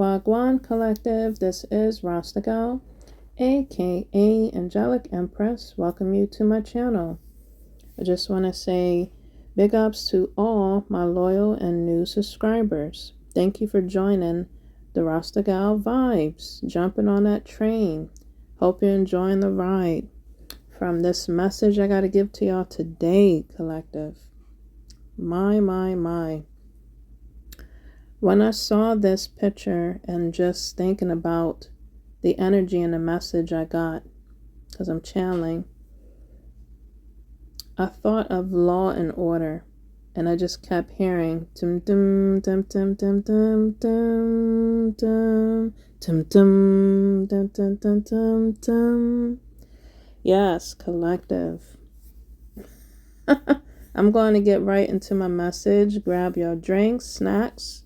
Wagwan Collective, this is Rasta Gal, aka Angelic Empress. Welcome you to my channel. I just want to say big ups to all my loyal and new subscribers. Thank you for joining the Rasta Gal vibes, jumping on that train. Hope you're enjoying the ride. From this message I got to give to y'all today, collective. My. When I saw this picture and just thinking about the energy and the message I got, because I'm channeling, I thought of Law and Order, and I just kept hearing dum dum dum dum dum dum dum dum dum dum dum dum dum dum dum. Yes, collective. I'm going to get right into my message. Grab your drinks, snacks,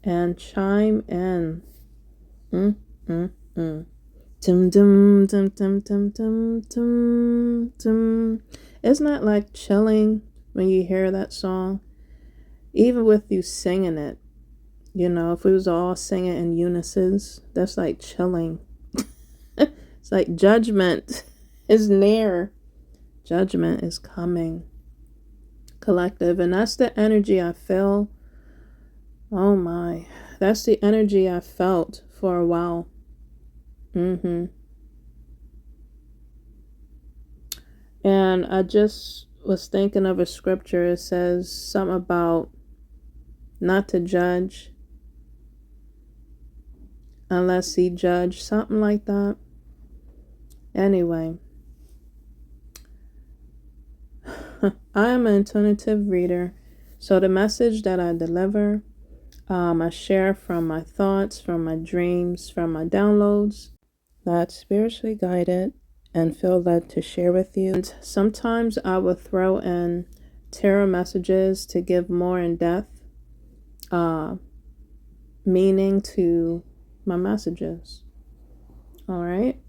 and chime in. Dum dum dum dum dum dum dum dum. Isn't that like chilling when you hear that song? Even with you singing it, you know, if we was all singing in unison, that's like chilling. It's like judgment is near. Judgment is coming, collective, and that's the energy I feel. Oh my, that's the energy I felt for a while. And I just was thinking of a scripture. It says something about not to judge unless he judge, something like that. Anyway, I am an intuitive reader, so the message that I deliver, I share from my thoughts, from my dreams, from my downloads, that's spiritually guided and feel led to share with you. And sometimes I will throw in tarot messages to give more in-depth meaning to my messages. All right.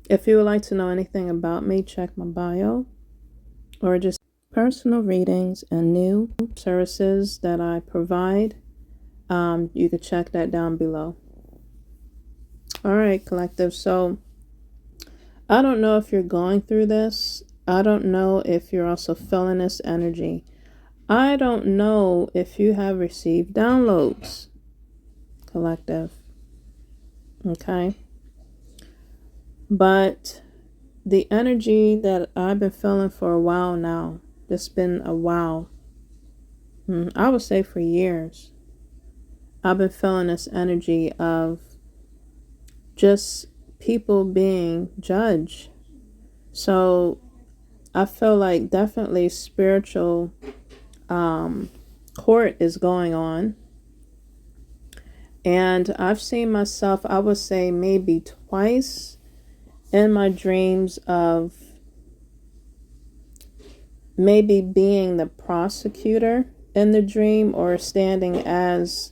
If you would like to know anything about me, check my bio, or just personal readings and new services that I provide. You could check that down below. All right, collective. So I don't know if you're going through this. I don't know if you're also feeling this energy. I don't know if you have received downloads, collective. Okay. But the energy that I've been feeling for a while now, it's been a while. I would say for years. I've been feeling this energy of just people being judged. So I feel like definitely spiritual court is going on. And I've seen myself, I would say maybe twice in my dreams of maybe being the prosecutor in the dream or standing as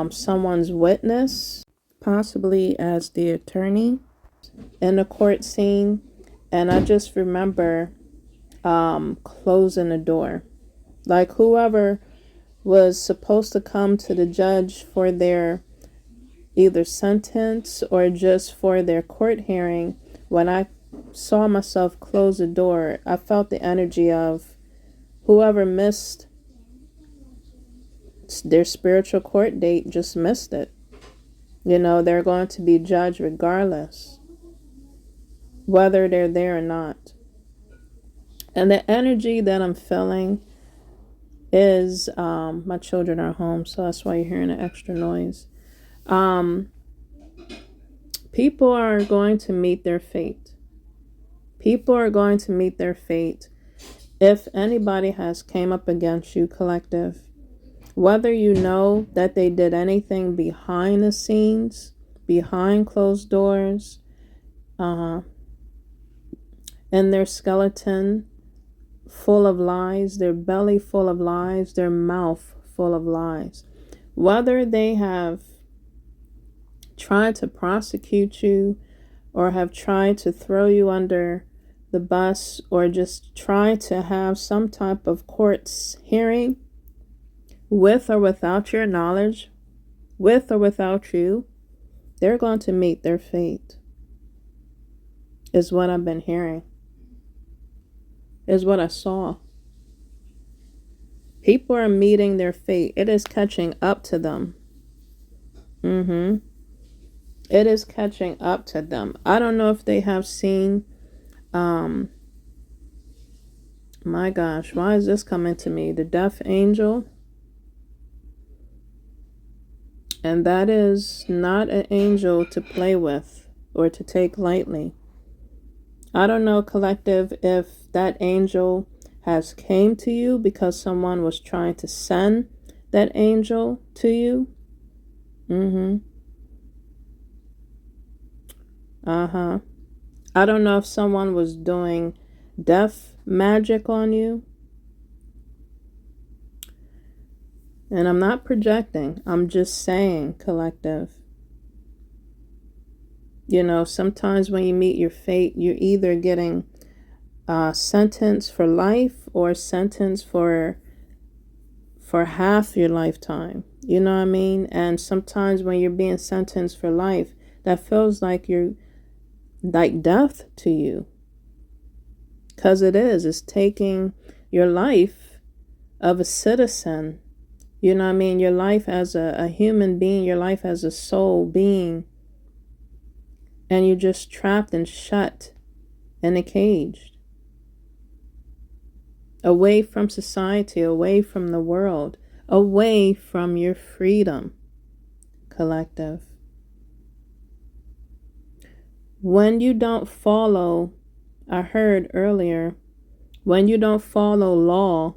someone's witness, possibly as the attorney in the court scene. And I just remember closing the door. Like whoever was supposed to come to the judge for their either sentence or just for their court hearing, when I saw myself close the door, I felt the energy of whoever missed their spiritual court date just missed it. You know, they're going to be judged regardless, whether they're there or not. And the energy that I'm feeling is, my children are home, so that's why you're hearing the extra noise. People are going to meet their fate. People are going to meet their fate. If anybody has came up against you, collective, whether you know that they did anything behind the scenes, behind closed doors, in their skeleton full of lies, their belly full of lies, their mouth full of lies, whether they have tried to prosecute you or have tried to throw you under the bus or just try to have some type of court hearing with or without your knowledge, with or without you, they're going to meet their fate, is what I've been hearing, is what I saw. People are meeting their fate. It is catching up to them. It is catching up to them. I don't know if they have seen, my gosh, why is this coming to me? The death angel. And that is not an angel to play with or to take lightly. I don't know, collective, if that angel has came to you because someone was trying to send that angel to you. I don't know if someone was doing death magic on you. And I'm not projecting. I'm just saying, collective. You know, sometimes when you meet your fate, you're either getting a sentence for life or a sentence for half your lifetime. You know what I mean? And sometimes when you're being sentenced for life, that feels like you're like death to you. Because it is. It's taking your life of a citizen. You know what I mean? Your life as a human being, your life as a soul being. And you're just trapped and shut in a cage. Away from society, away from the world, away from your freedom, collective. When you don't follow, I heard earlier, when you don't follow law,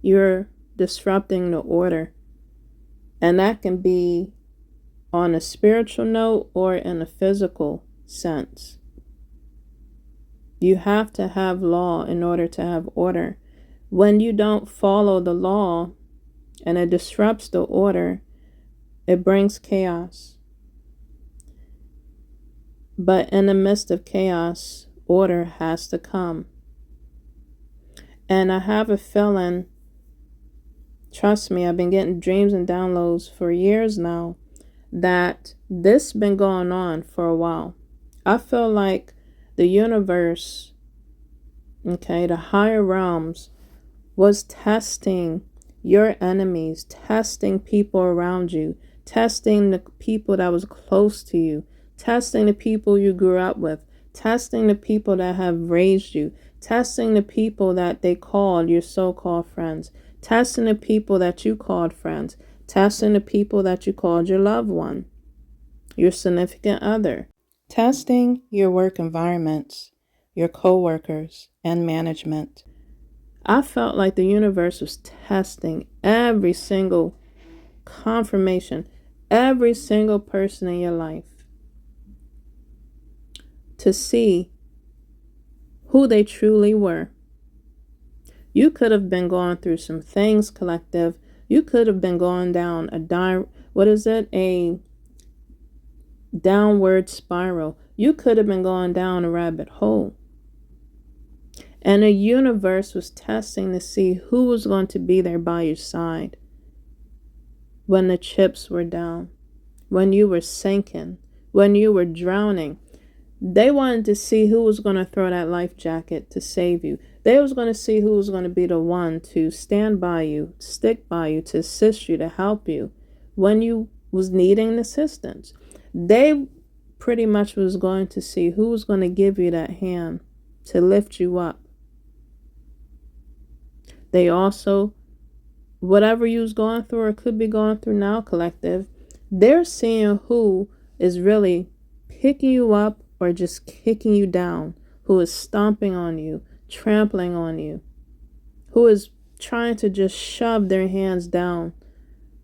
you're disrupting the order. And that can be on a spiritual note or in a physical sense. You have to have law in order to have order. When you don't follow the law and it disrupts the order, it brings chaos. But in the midst of chaos, order has to come. And I have a feeling, trust me, I've been getting dreams and downloads for years now, that this been going on for a while. I feel like the universe, okay, the higher realms, was testing your enemies, testing people around you, testing the people that was close to you, testing the people you grew up with, testing the people that have raised you, testing the people that they called your so-called friends, testing the people that you called friends, testing the people that you called your loved one, your significant other, testing your work environments, your co-workers, and management. I felt like the universe was testing every single confirmation, every single person in your life to see who they truly were. You could have been going through some things, collective. You could have been going down a downward spiral. You could have been going down a rabbit hole. And the universe was testing to see who was going to be there by your side when the chips were down, when you were sinking, when you were drowning. They wanted to see who was going to throw that life jacket to save you. They was going to see who was going to be the one to stand by you, stick by you, to assist you, to help you when you was needing assistance. They pretty much was going to see who was going to give you that hand to lift you up. They also, whatever you was going through or could be going through now, collective, they're seeing who is really picking you up or just kicking you down, who is stomping on you, trampling on you, who is trying to just shove their hands down,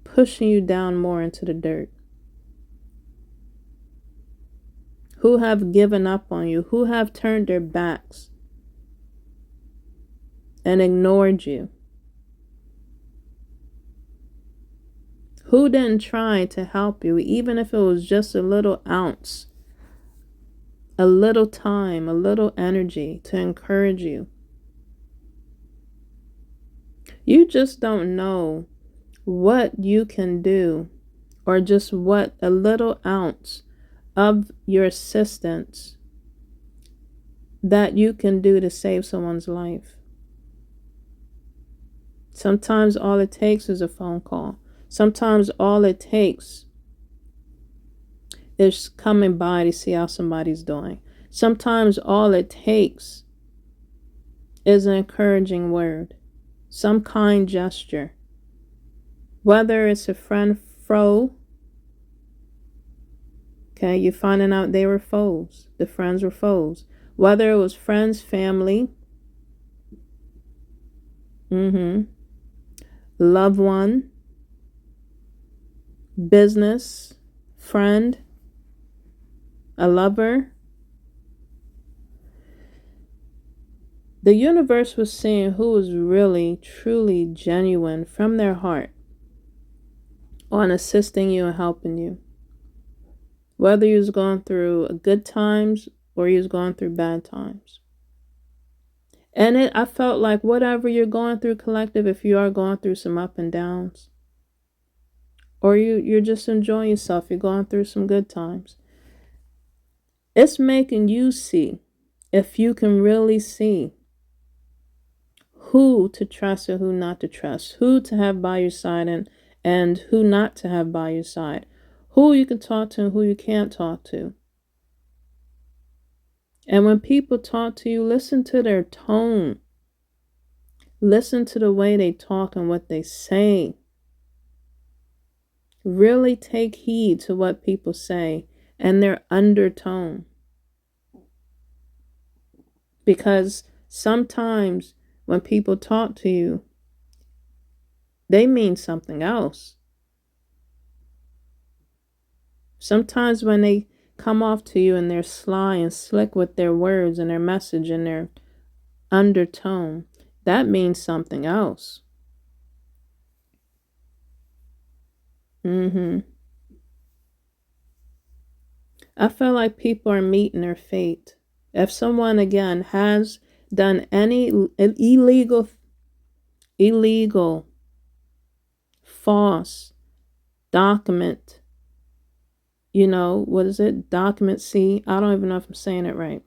pushing you down more into the dirt, who have given up on you, who have turned their backs and ignored you, who didn't try to help you, even if it was just a little ounce, a little time, a little energy to encourage you. You just don't know what you can do, or just what a little ounce of your assistance that you can do to save someone's life. Sometimes all it takes is a phone call. Sometimes all it takes is coming by to see how somebody's doing. Sometimes all it takes is an encouraging word, some kind gesture. Whether it's a friend foe, okay, you're finding out they were foes. The friends were foes. Whether it was friends, family, loved one, business, friend, a lover. The universe was seeing who was really, truly genuine from their heart on assisting you and helping you. Whether you was going through good times or you was going through bad times. And I felt like whatever you're going through, collective, if you are going through some up and downs, or you're just enjoying yourself, you're going through some good times, it's making you see, if you can really see, who to trust and who not to trust, who to have by your side and who not to have by your side, who you can talk to and who you can't talk to. And when people talk to you, listen to their tone. Listen to the way they talk and what they say. Really take heed to what people say and their undertone. Because sometimes when people talk to you, they mean something else. Sometimes when they come off to you and they're sly and slick with their words and their message and their undertone, that means something else. I feel like people are meeting their fate. If someone, again, has done any illegal, false document, what is it? Document C? I don't even know if I'm saying it right.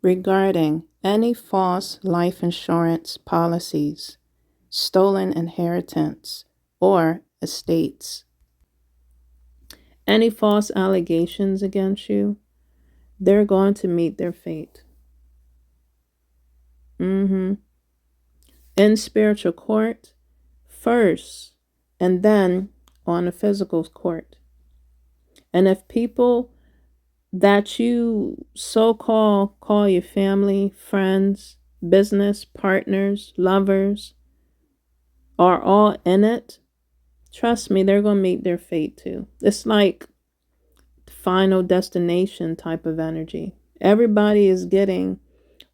Regarding any false life insurance policies, stolen inheritance, or estates. Any false allegations against you, they're going to meet their fate. In spiritual court first, and then on the physical court. And if people that you so-called call your family, friends, business partners, lovers, are all in it, trust me, they're going to meet their fate too. It's like final destination type of energy. Everybody is getting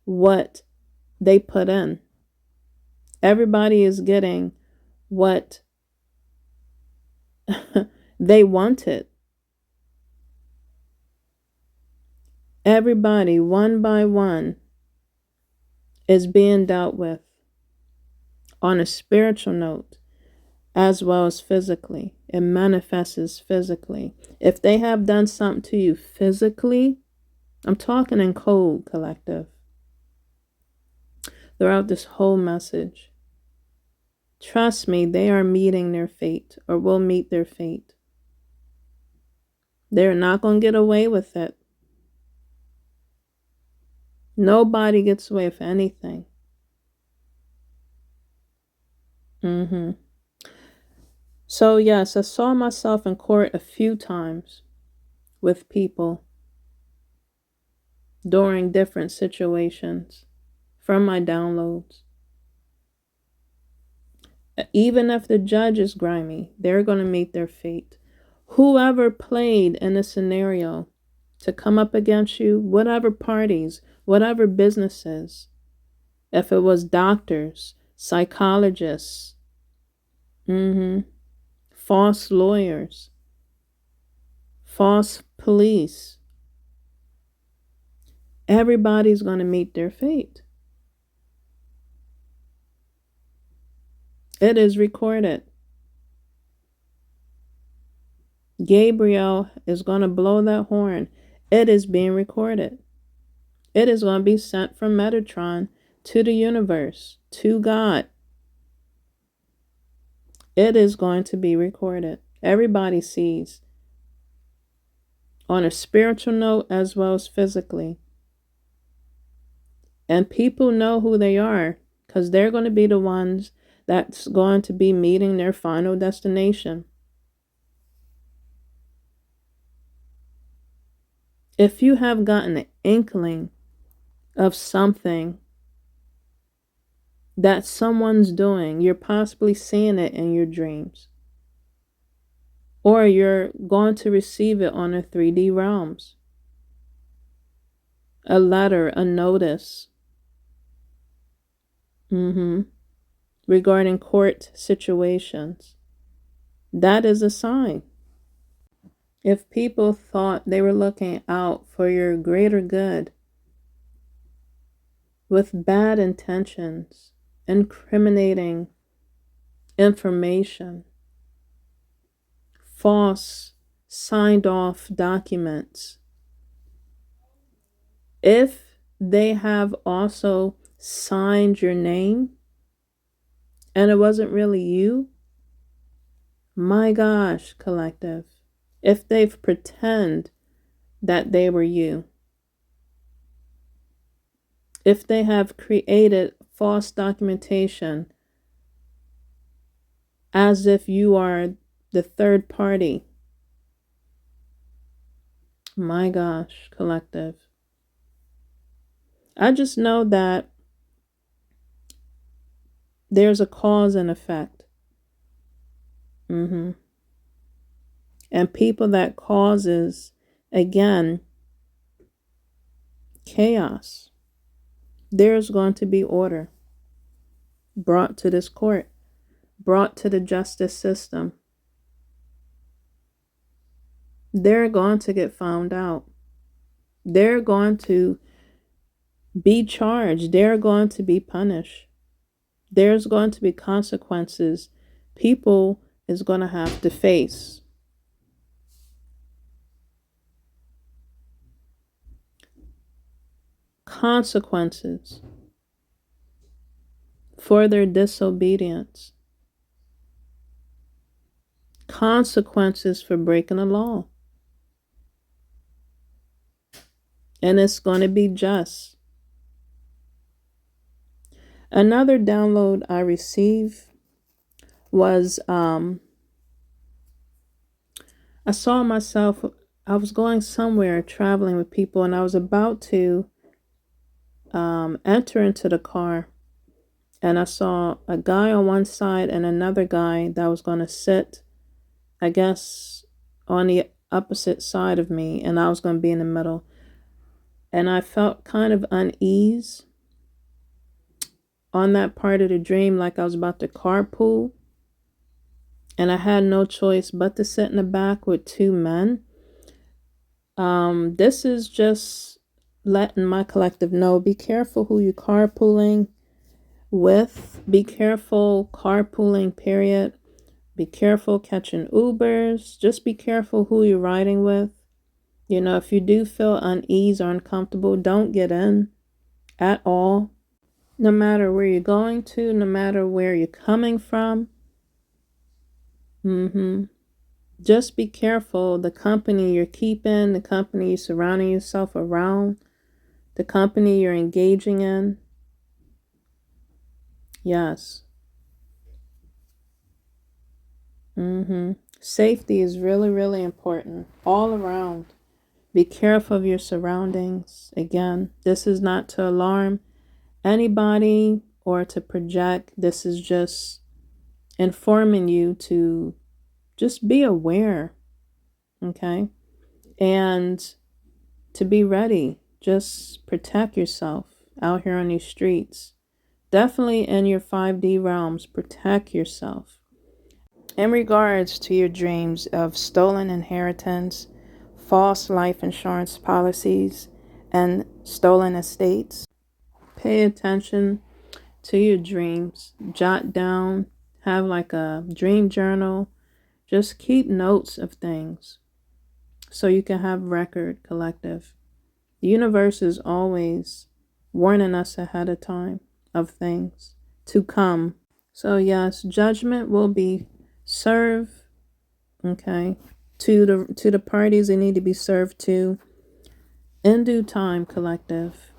what they put in. Everybody is getting what they wanted. Everybody, one by one, is being dealt with on a spiritual note as well as physically. It manifests physically. If they have done something to you physically, I'm talking in code, collective, throughout this whole message, trust me, they are meeting their fate or will meet their fate. They're not going to get away with it. Nobody gets away with anything. So yes, I saw myself in court a few times with people during different situations from my downloads. Even if the judge is grimy, they're going to meet their fate. Whoever played in a scenario to come up against you, whatever parties, whatever businesses, if it was doctors, psychologists, false lawyers, false police, everybody's going to meet their fate. It is recorded. Gabriel is going to blow that horn. It is being recorded. It is going to be sent from Metatron to the universe, to God. It is going to be recorded. Everybody sees, on a spiritual note as well as physically. And people know who they are, because they're going to be the ones that's going to be meeting their final destination. If you have gotten an inkling of something that someone's doing, you're possibly seeing it in your dreams, or you're going to receive it on the 3D realms. A letter, a notice, regarding court situations. That is a sign. If people thought they were looking out for your greater good with bad intentions, incriminating information, false signed off documents, if they have also signed your name and it wasn't really you, my gosh, collective, if they've pretend that they were you, if they have created false documentation as if you are the third party, my gosh, collective, I just know that there's a cause and effect. And people that causes, again, chaos, there's going to be order brought to this court, brought to the justice system. They're going to get found out. They're going to be charged. They're going to be punished. There's going to be consequences people is going to have to face. Consequences for their disobedience. Consequences for breaking the law. And it's going to be just. Another download I received was I saw myself, I was going somewhere traveling with people, and I was about to enter into the car, and I saw a guy on one side and another guy that was going to sit, I guess, on the opposite side of me, and I was going to be in the middle. And I felt kind of unease on that part of the dream, like I was about to carpool, and I had no choice but to sit in the back with two men. This is just letting my collective know, be careful who you're carpooling with. Be careful carpooling, period. Be careful catching Ubers. Just be careful who you're riding with. You know, if you do feel unease or uncomfortable, don't get in at all. No matter where you're going to, no matter where you're coming from. Just be careful the company you're keeping, the company you're surrounding yourself around, the company you're engaging in. Yes. Safety is really, really important all around. Be careful of your surroundings. Again, this is not to alarm anybody or to project. This is just informing you to just be aware, okay? And to be ready. Just protect yourself out here on these streets. Definitely in your 5D realms, protect yourself. In regards to your dreams of stolen inheritance, false life insurance policies, and stolen estates, pay attention to your dreams. Jot down, have like a dream journal. Just keep notes of things so you can have record, collective. The universe is always warning us ahead of time of things to come. So yes, judgment will be served, okay, to the parties they need to be served to in due time, collective.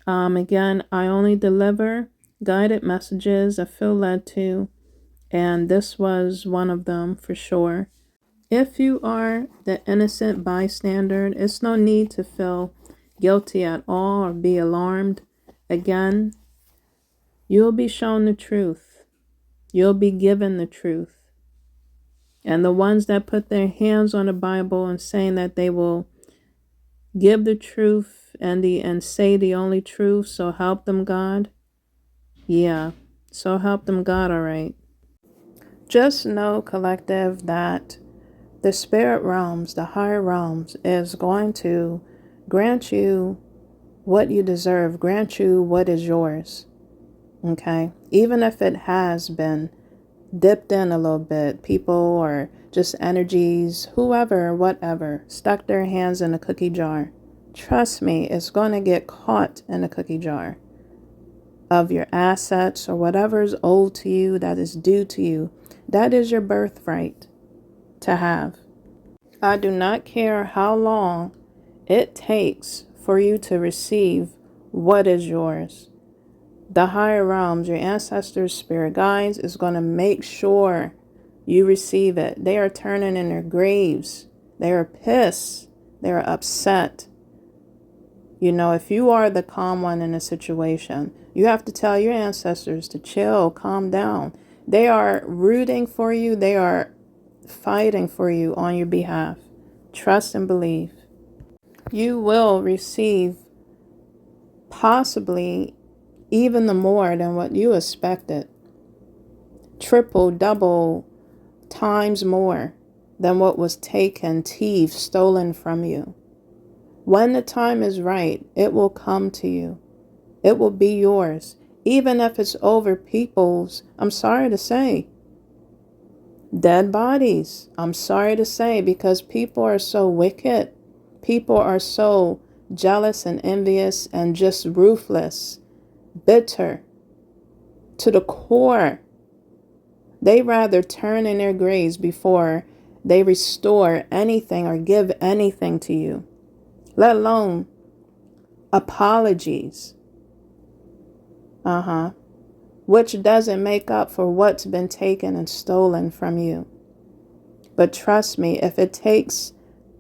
Again, I only deliver guided messages I feel led to, and this was one of them for sure. If you are the innocent bystander, it's no need to feel guilty at all or be alarmed. Again, you'll be shown the truth. You'll be given the truth. And the ones that put their hands on the Bible and saying that they will give the truth and say the only truth, so help them God. Yeah, so help them God, all right. Just know, collective, that the spirit realms, the higher realms, is going to grant you what you deserve, grant you what is yours. Okay? Even if it has been dipped in a little bit, people or just energies, whoever, whatever, stuck their hands in a cookie jar. Trust me, it's going to get caught in a cookie jar of your assets or whatever is owed to you, that is due to you. That is your birthright to have. I do not care how long it takes for you to receive what is yours. The higher realms, your ancestors, spirit guides, is going to make sure you receive it. They are turning in their graves. They are pissed. They are upset. You know, if you are the calm one in a situation, you have to tell your ancestors to chill, calm down. They are rooting for you. They are fighting for you on your behalf. Trust and believe. You will receive possibly even the more than what you expected. Triple, double, times more than what was taken, thieved, stolen from you. When the time is right, it will come to you. It will be yours. Even if it's over people's, I'm sorry to say, dead bodies. I'm sorry to say, because people are so wicked. People are so jealous and envious and just ruthless, bitter to the core. They rather turn in their graves before they restore anything or give anything to you, let alone apologies. Which doesn't make up for what's been taken and stolen from you. But trust me, if it takes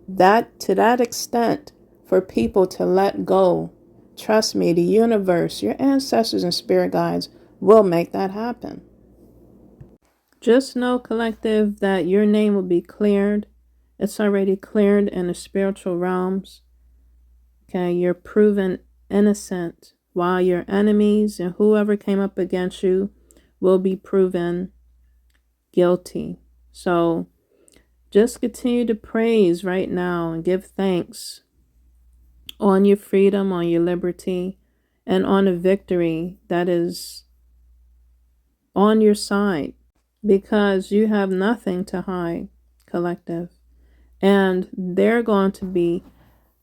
that to that extent for people to let go, trust me, the universe, your ancestors and spirit guides will make that happen. Just know, collective, that your name will be cleared. It's already cleared in the spiritual realms. Okay, you're proven innocent, while your enemies and whoever came up against you will be proven guilty. So just continue to praise right now and give thanks on your freedom, on your liberty, and on the victory that is on your side, because you have nothing to hide, collective. And they're going to be,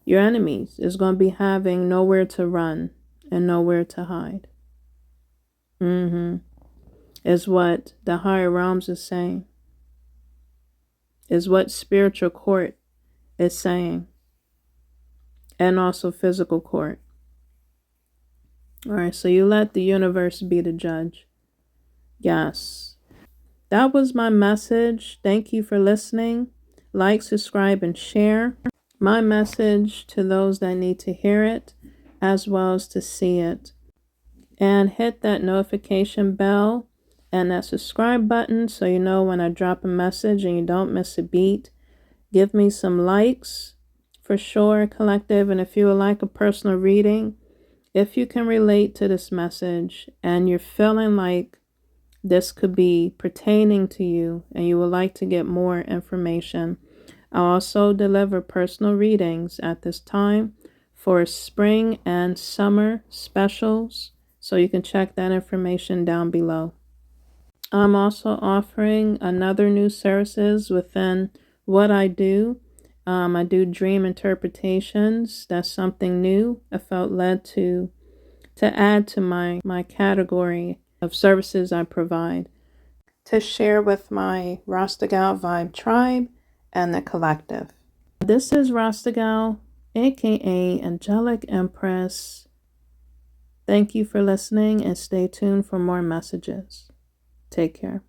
your enemies is going to be having nowhere to run and nowhere to hide. Is what the higher realms is saying. Is what spiritual court is saying. And also physical court. All right, so you let the universe be the judge. Yes. That was my message. Thank you for listening. Like, subscribe, and share. My message to those that need to hear it, as well as to see it. And hit that notification bell and that subscribe button so you know when I drop a message and you don't miss a beat. Give me some likes for sure, collective. And if you would like a personal reading, if you can relate to this message and you're feeling like this could be pertaining to you and you would like to get more information, I'll also deliver personal readings at this time for spring and summer specials. So you can check that information down below. I'm also offering another new services within what I do. I do dream interpretations. That's something new. I felt led to add to my category of services I provide to share with my Rasta Gal Vibe tribe and the collective. This is Rasta Gal, aka Angelic Empress. Thank you for listening and stay tuned for more messages. Take care.